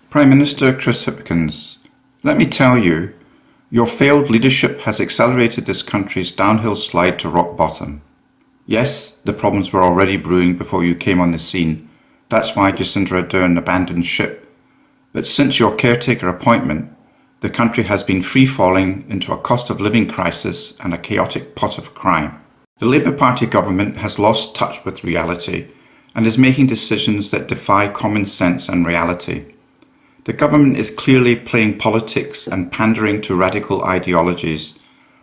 Prime Minister Chris Hipkins, let me tell you, your failed leadership has accelerated this country's downhill slide to rock bottom. Yes, the problems were already brewing before you came on the scene. That's why Jacinda Ardern abandoned ship. But since your caretaker appointment, the country has been free-falling into a cost of living crisis and a chaotic pot of crime. The Labour Party government has lost touch with reality and is making decisions that defy common sense and reality. The government is clearly playing politics and pandering to radical ideologies,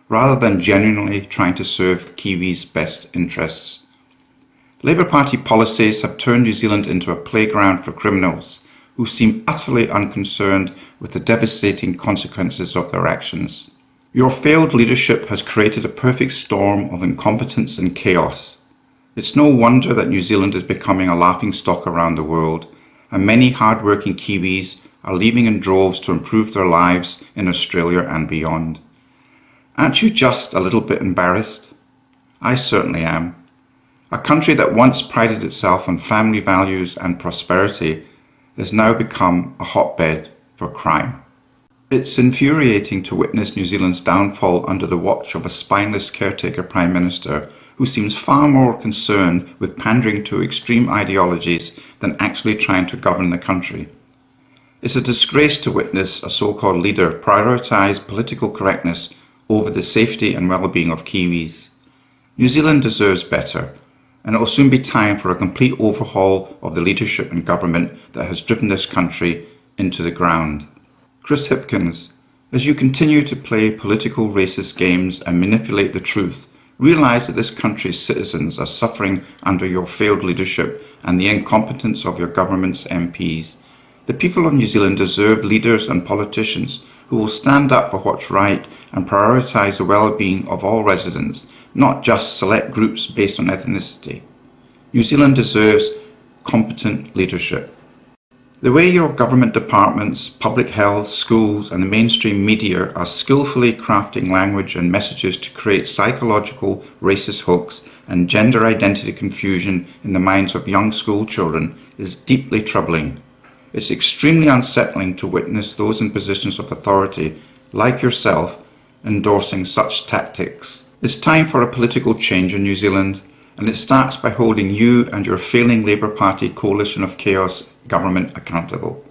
rather than genuinely trying to serve Kiwis' best interests. Labour Party policies have turned New Zealand into a playground for criminals who seem utterly unconcerned with the devastating consequences of their actions. Your failed leadership has created a perfect storm of incompetence and chaos. It's no wonder that New Zealand is becoming a laughingstock around the world, and many hard-working Kiwis are leaving in droves to improve their lives in Australia and beyond. Aren't you just a little bit embarrassed? I certainly am. A country that once prided itself on family values and prosperity has now become a hotbed for crime. It's infuriating to witness New Zealand's downfall under the watch of a spineless caretaker Prime Minister who seems far more concerned with pandering to extreme ideologies than actually trying to govern the country. It's a disgrace to witness a so-called leader prioritise political correctness over the safety and well-being of Kiwis. New Zealand deserves better, and it will soon be time for a complete overhaul of the leadership and government that has driven this country into the ground. Chris Hipkins, as you continue to play political racist games and manipulate the truth, realise that this country's citizens are suffering under your failed leadership and the incompetence of your government's MPs. The people of New Zealand deserve leaders and politicians who will stand up for what's right and prioritise the well-being of all residents, not just select groups based on ethnicity. New Zealand deserves competent leadership. The way your government departments, public health, schools and the mainstream media are skillfully crafting language and messages to create psychological racist hooks and gender identity confusion in the minds of young school children is deeply troubling. It's extremely unsettling to witness those in positions of authority, like yourself, endorsing such tactics. It's time for a political change in New Zealand, and it starts by holding you and your failing Labour Party coalition of chaos government accountable.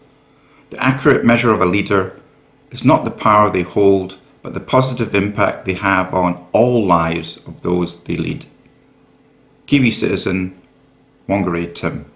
The accurate measure of a leader is not the power they hold, but the positive impact they have on all lives of those they lead. Kiwi citizen, Whangarei Tim.